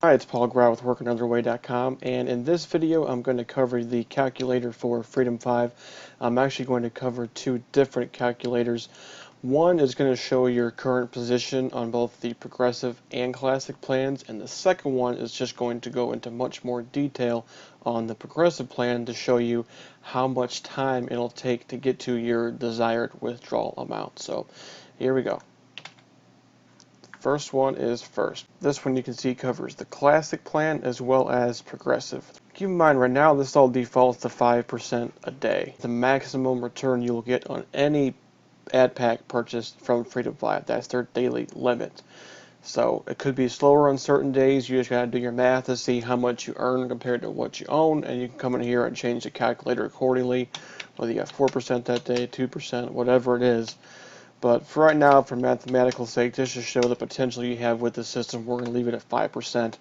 Hi, it's Paul Graue with WorkingUnderway.com, and in this video I'm going to cover the calculator for Freedom5. I'm actually going to cover two different calculators. One is going to show your current position on both the progressive and classic plans, and the second one is just going to go into much more detail on the progressive plan to show you how much time it'll take to get to your desired withdrawal amount. So here we go. First one is first. This one you can see covers the classic plan as well as progressive. Keep in mind right now this all defaults to 5% a day. The maximum return you'll get on any ad pack purchased from Freedom5. That's their daily limit. So it could be slower on certain days. You just gotta do your math to see how much you earn compared to what you own, and you can come in here and change the calculator accordingly, whether you have 4% that day, 2%, whatever it is. But for right now, for mathematical sake, just to show the potential you have with the system, we're going to leave it at 5%.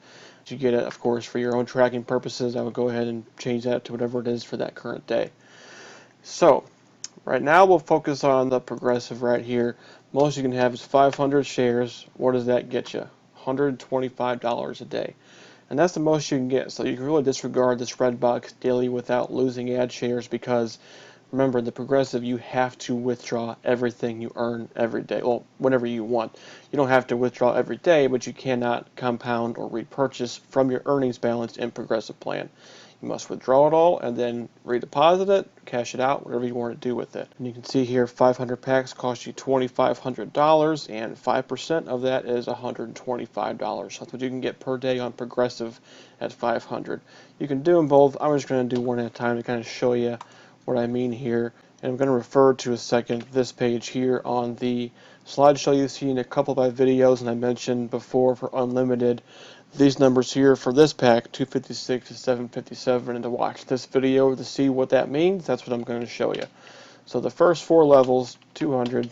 You get it, of course, for your own tracking purposes. I would go ahead and change that to whatever it is for that current day. So, right now we'll focus on the progressive right here. Most you can have is 500 shares. What does that get you? $125 a day. And that's the most you can get. So you can really disregard this red box daily without losing ad shares, because remember, in the progressive, you have to withdraw everything you earn every day. Well, whenever you want. You don't have to withdraw every day, but you cannot compound or repurchase from your earnings balance in progressive plan. You must withdraw it all and then redeposit it, cash it out, whatever you want to do with it. And you can see here 500 packs cost you $2,500, and 5% of that is $125. That's what you can get per day on progressive at 500. You can do them both. I'm just going to do one at a time to kind of show you what I mean here. And I'm going to refer to a second this page here on the slideshow you've seen a couple of my videos, and I mentioned before for unlimited these numbers here for this pack, 256 to 757, and to watch this video to see what that means, that's what I'm going to show you. So the first four levels, 200,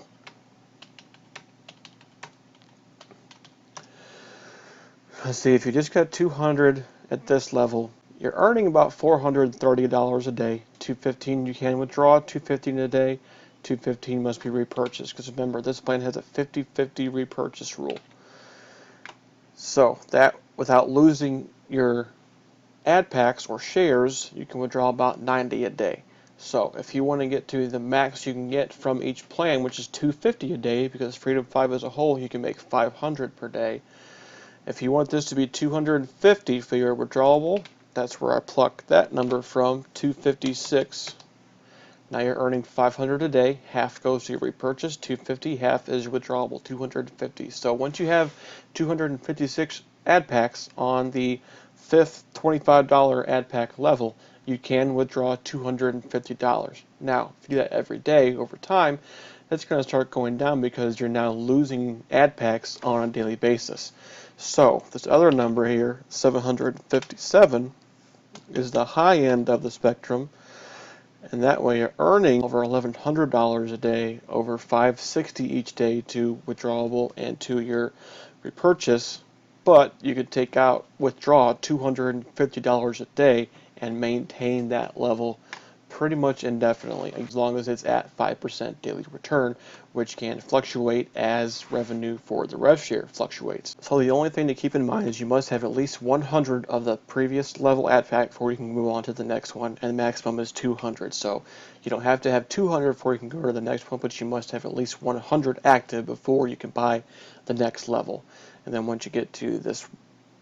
let's see, if you just got 200 at this level, you're earning about $430 a day. 215 you can withdraw, 215 a day, 215 must be repurchased, because remember, this plan has a 50-50 repurchase rule. So that, without losing your ad packs or shares, you can withdraw about 90 a day. So if you want to get to the max you can get from each plan, which is 250 a day, because Freedom5 as a whole, you can make 500 per day. If you want this to be 250 for your withdrawable, that's where I pluck that number from, 256. Now you're earning 500 a day. Half goes to your repurchase, 250. Half is your withdrawable, 250. So once you have 256 ad packs on the fifth $25 ad pack level, you can withdraw $250. Now, if you do that every day over time, that's going to start going down because you're now losing ad packs on a daily basis. So this other number here, 757, is the high end of the spectrum, and that way you're earning over $1,100 a day, over $560 each day to withdrawable and to your repurchase. But you could withdraw $250 a day and maintain that level pretty much indefinitely, as long as it's at 5% daily return, which can fluctuate as revenue for the Revshare fluctuates. So the only thing to keep in mind is you must have at least 100 of the previous level ad pack before you can move on to the next one, and the maximum is 200. So you don't have to have 200 before you can go to the next one, but you must have at least 100 active before you can buy the next level. And then once you get to this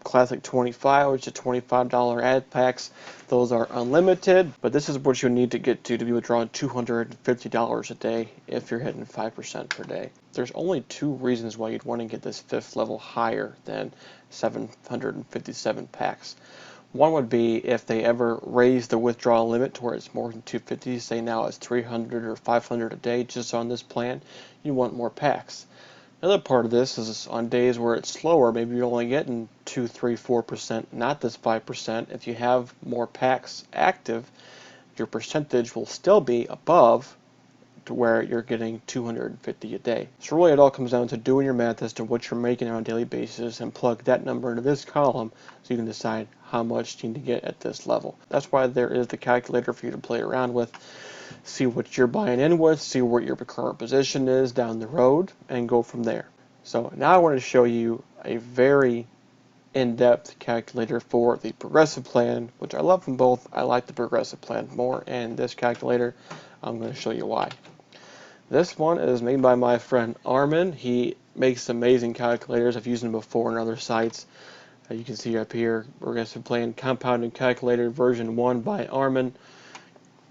Classic 25, which is $25 ad packs, those are unlimited, but this is what you need to get to be withdrawing $250 a day if you're hitting 5% per day. There's only two reasons why you'd want to get this fifth level higher than 757 packs. One would be if they ever raise the withdrawal limit to where it's more than 250, say now it's 300 or 500 a day just on this plan, you want more packs. Another part of this is on days where it's slower, maybe you're only getting 2, 3, 4%, not this 5%. If you have more packs active, your percentage will still be above to where you're getting 250 a day. So really it all comes down to doing your math as to what you're making on a daily basis and plug that number into this column so you can decide how much you need to get at this level. That's why there is the calculator for you to play around with. See what you're buying in with, see what your current position is down the road, and go from there. So now I want to show you a very in-depth calculator for the progressive plan, which I love them both. I like the progressive plan more, and this calculator, I'm going to show you why. This one is made by my friend Armin. He makes amazing calculators. I've used them before on other sites. You can see up here, progressive plan compounding calculator version 1 by Armin.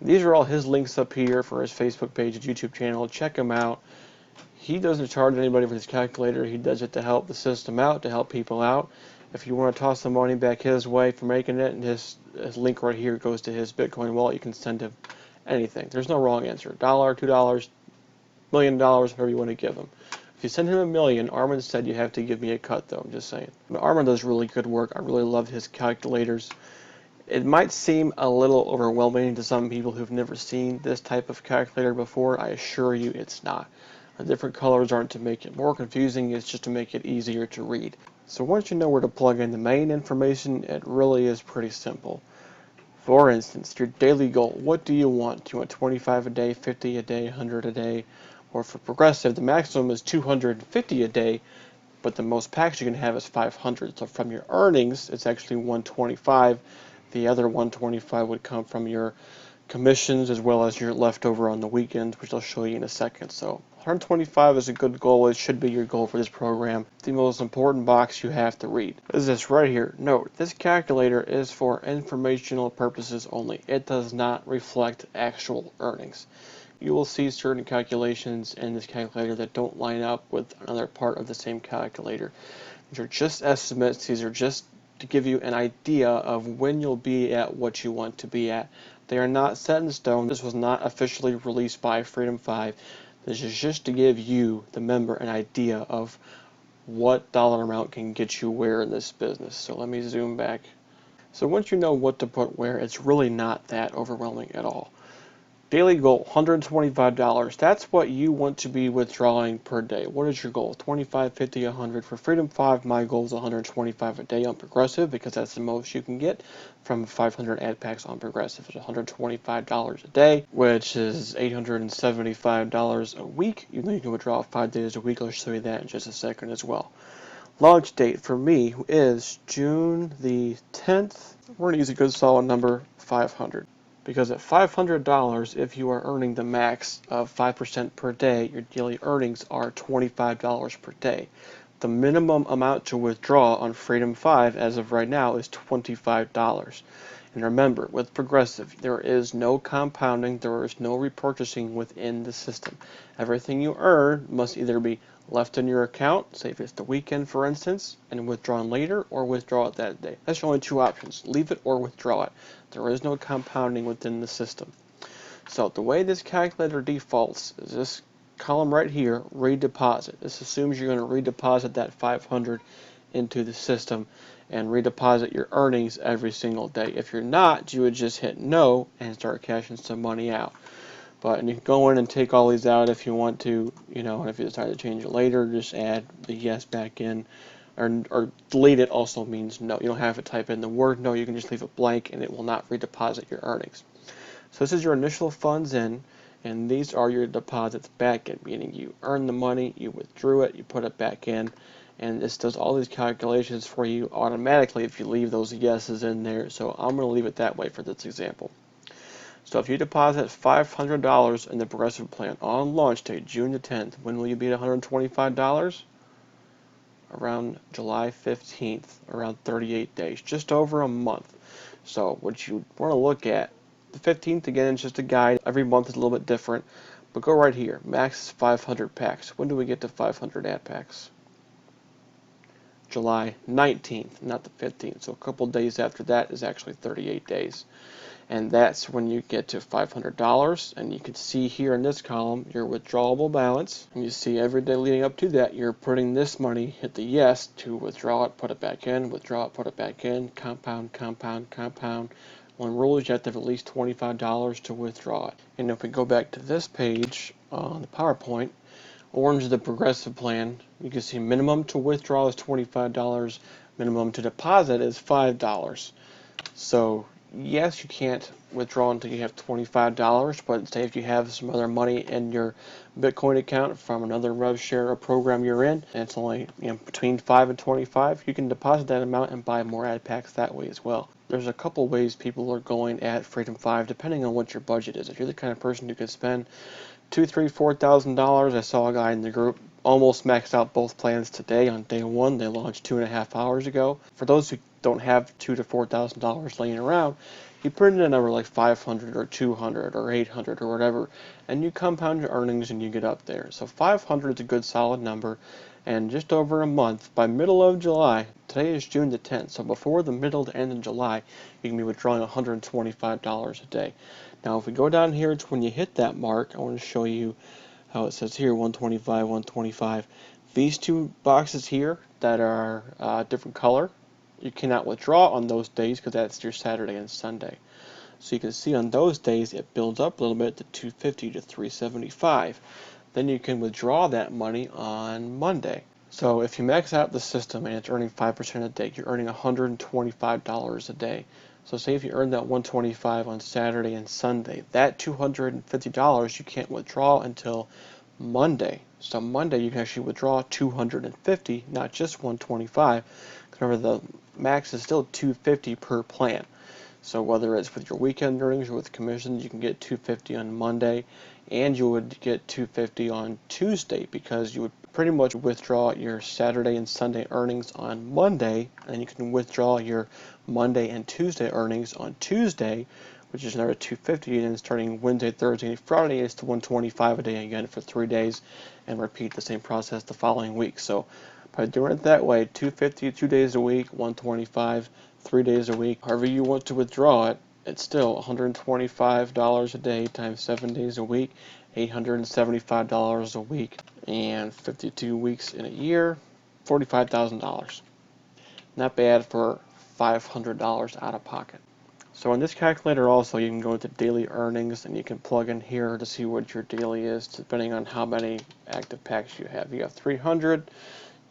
These are all his links up here for his Facebook page and YouTube channel. Check him out. He doesn't charge anybody for his calculator. He does it to help the system out, to help people out. If you want to toss some money back his way for making it, and his link right here goes to his Bitcoin wallet, you can send him anything. There's no wrong answer. $1, $2, $1 million, whatever you want to give him. If you send him $1 million, Armin said you have to give me a cut, though. I'm just saying. But Armin does really good work. I really love his calculators. It might seem a little overwhelming to some people who've never seen this type of calculator before. I assure you it's not. The different colors aren't to make it more confusing, it's just to make it easier to read. So once you know where to plug in the main information, it really is pretty simple. For instance, your daily goal, what do you want? Do you want 25 a day, 50 a day, 100 a day? Or for progressive, the maximum is 250 a day, but the most packs you can have is 500. So from your earnings, it's actually 125. The other 125 would come from your commissions as well as your leftover on the weekends, which I'll show you in a second. So 125 is a good goal. It should be your goal for this program. The most important box you have to read is this right here. Note, this calculator is for informational purposes only. It does not reflect actual earnings. You will see certain calculations in this calculator that don't line up with another part of the same calculator. These are just estimates. These are just to give you an idea of when you'll be at what you want to be at. They are not set in stone. This was not officially released by Freedom5. This is just to give you, the member, an idea of what dollar amount can get you where in this business. So let me zoom back. So once you know what to put where, it's really not that overwhelming at all. Daily goal, $125. That's what you want to be withdrawing per day. What is your goal? 25, 50, 100. For Freedom5, my goal is 125 a day on Progressive because that's the most you can get from 500 ad packs on Progressive. It's $125 a day, which is $875 a week. You know you can withdraw 5 days a week. I'll show you that in just a second as well. Launch date for me is June the 10th. We're going to use a good solid number, 500. Because at $500, if you are earning the max of 5% per day, your daily earnings are $25 per day. The minimum amount to withdraw on Freedom5 as of right now is $25. And remember, with Progressive, there is no compounding, there is no repurchasing within the system. Everything you earn must either be left in your account, say if it's the weekend for instance, and withdrawn later, or withdraw it that day. That's your only two options, leave it or withdraw it. There is no compounding within the system. So the way this calculator defaults is this column right here, redeposit. This assumes you're going to redeposit that 500 into the system and redeposit your earnings every single day. If you're not, you would just hit no and start cashing some money out. But and you can go in and take all these out if you want to, and if you decide to change it later, just add the yes back in. Or delete it also means no. You don't have to type in the word no, you can just leave it blank and it will not redeposit your earnings. So this is your initial funds in, and these are your deposits back in, meaning you earn the money, you withdrew it, you put it back in, and this does all these calculations for you automatically if you leave those yeses in there. So I'm going to leave it that way for this example. So if you deposit $500 in the Progressive plan on launch date, June the 10th, when will you be at $125? Around July 15th, around 38 days, just over a month. So what you want to look at, the 15th again is just a guide. Every month is a little bit different, but go right here. Max is 500 packs. When do we get to 500 ad packs? July 19th, not the 15th. So a couple days after that is actually 38 days. And that's when you get to $500, and you can see here in this column your withdrawable balance, and you see every day leading up to that you're putting this money, hit the yes to withdraw it, put it back in, withdraw it, put it back in, compound, compound, compound. One rule is you have to have at least $25 to withdraw it. And if we go back to this page on the PowerPoint, orange is the Progressive plan. You can see minimum to withdraw is $25, minimum to deposit is $5. So yes, you can't withdraw until you have $25, but say if you have some other money in your Bitcoin account from another Revshare program you're in, and it's only between 5 and 25, you can deposit that amount and buy more ad packs that way as well. There's a couple ways people are going at Freedom5 depending on what your budget is. If you're the kind of person who could spend $2,000, $3,000, $4,000, I saw a guy in the group almost maxed out both plans today on day one. They launched 2.5 hours ago. For those who don't have $2,000 to $4,000 laying around, you put in a number like 500 or 200 or 800 or whatever, and you compound your earnings and you get up there. So 500 is a good solid number, and just over a month, by middle of July, today is June the 10th, so before the middle to end of July, you can be withdrawing $125 a day. Now if we go down here to when you hit that mark, I want to show you how it says here 125, 125. These two boxes here that are different color, you cannot withdraw on those days because that's your Saturday and Sunday. So you can see on those days it builds up a little bit to 250 to 375. Then you can withdraw that money on Monday. So if you max out the system and it's earning 5% a day, you're earning $125 a day. So say if you earn that 125 on Saturday and Sunday, that $250 you can't withdraw until Monday. So Monday you can actually withdraw 250, not just 125. Remember the max is still 250 per plan. So whether it's with your weekend earnings or with commissions, you can get 250 on Monday, and you would get 250 on Tuesday because you would pretty much withdraw your Saturday and Sunday earnings on Monday, and you can withdraw your Monday and Tuesday earnings on Tuesday, which is another 250, and then starting Wednesday, Thursday, and Friday, it's to 125 a day again for 3 days, and repeat the same process the following week. So by doing it that way, 250 2 days a week, 125 3 days a week, however you want to withdraw it, it's still $125 a day times 7 days a week, $875 a week, and 52 weeks in a year, $45,000. Not bad for $500 out of pocket. So in this calculator also you can go into daily earnings and you can plug in here to see what your daily is depending on how many active packs you have. You have 300,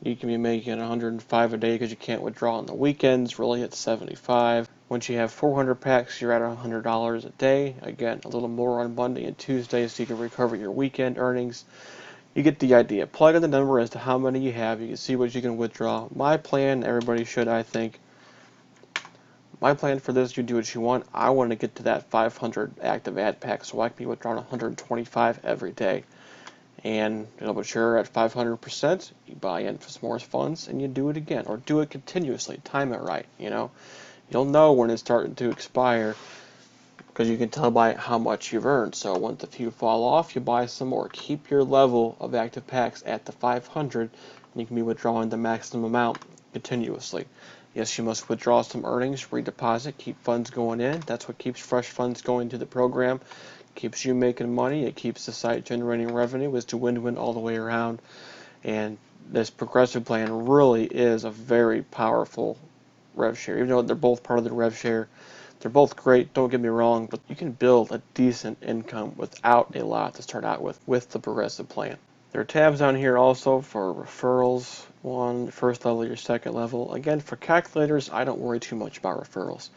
you can be making 105 a day because you can't withdraw on the weekends, really it's 75. Once you have 400 packs, you're at $100 a day. Again, a little more on Monday and Tuesday so you can recover your weekend earnings. You get the idea. Plug in the number as to how many you have. You can see what you can withdraw. My plan, everybody should, I think. My plan for this, you do what you want. I want to get to that 500 active ad packs so I can be withdrawing 125 every day. And but sure, at 500%, you buy in for some more funds and you do it again, or do it continuously. Time it right. You'll know when it's starting to expire because you can tell by how much you've earned. So once a few fall off, you buy some more. Keep your level of active packs at the 500, and you can be withdrawing the maximum amount continuously. Yes, you must withdraw some earnings, redeposit, keep funds going in. That's what keeps fresh funds going to the program. Keeps you making money. It keeps the site generating revenue. It's a win-win all the way around. And this progressive plan really is a very powerful Revshare. Even though they're both part of the Revshare, they're both great, don't get me wrong, but you can build a decent income without a lot to start out with the progressive plan. There are tabs down here also for referrals, your first level, your second level. Again, for calculators, I don't worry too much about referrals.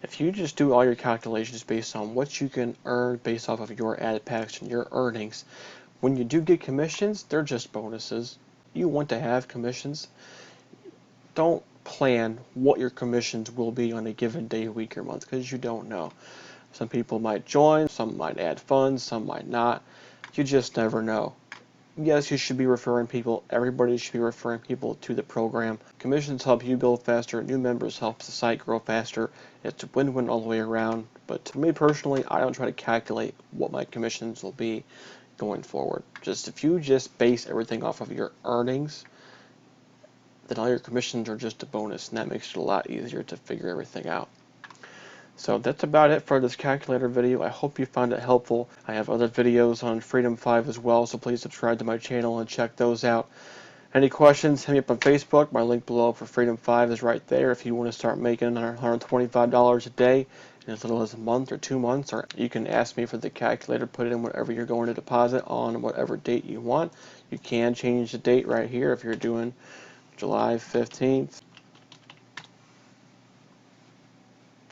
If you just do all your calculations based on what you can earn based off of your ad packs and your earnings, when you do get commissions, they're just bonuses. You want to have commissions. Don't plan what your commissions will be on a given day, week, or month because you don't know. Some people might join, some might add funds, some might not. You just never know. Yes, you should be referring people. Everybody should be referring people to the program. Commissions help you build faster. New members helps the site grow faster. It's a win-win all the way around. But for me personally, I don't try to calculate what my commissions will be going forward. If you just base everything off of your earnings, then all your commissions are just a bonus, and that makes it a lot easier to figure everything out. So that's about it for this calculator video. I hope you found it helpful. I have other videos on Freedom5 as well, so please subscribe to my channel and check those out. Any questions, hit me up on Facebook. My link below for Freedom5 is right there if you want to start making $125 a day in as little as a month or 2 months, or you can ask me for the calculator, put it in whatever you're going to deposit on whatever date you want. You can change the date right here if you're doing July 15th.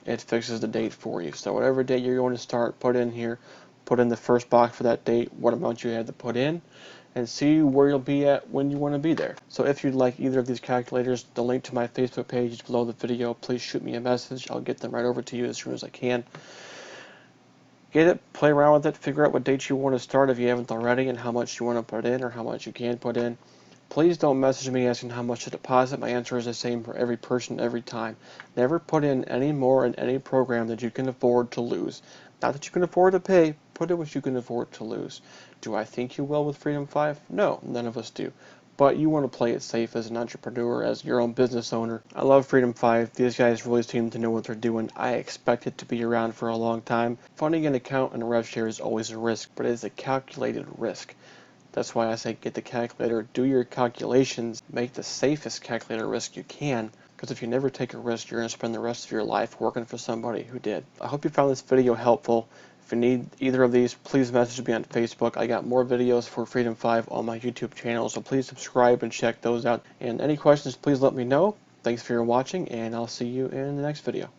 it fixes the date for you. So whatever date you're going to start, put in here, put in the first box for that date, what amount you had to put in, and see where you'll be at when you want to be there. So if you'd like either of these calculators, the link to my Facebook page is below the video. Please shoot me a message. I'll get them right over to you as soon as I can. Get it, play around with it, figure out what date you want to start if you haven't already, and how much you want to put in or how much you can put in. Please don't message me asking how much to deposit. My answer is the same for every person every time. Never put in any more in any program that you can afford to lose. Not that you can afford to pay, put in what you can afford to lose. Do I think you will with Freedom5? No, none of us do. But you want to play it safe as an entrepreneur, as your own business owner. I love Freedom5. These guys really seem to know what they're doing. I expect it to be around for a long time. Funding an account in Revshare is always a risk, but it is a calculated risk. That's why I say get the calculator, do your calculations, make the safest calculator risk you can, because if you never take a risk, you're going to spend the rest of your life working for somebody who did. I hope you found this video helpful. If you need either of these, please message me on Facebook. I got more videos for Freedom5 on my YouTube channel, so please subscribe and check those out. And any questions, please let me know. Thanks for your watching, and I'll see you in the next video.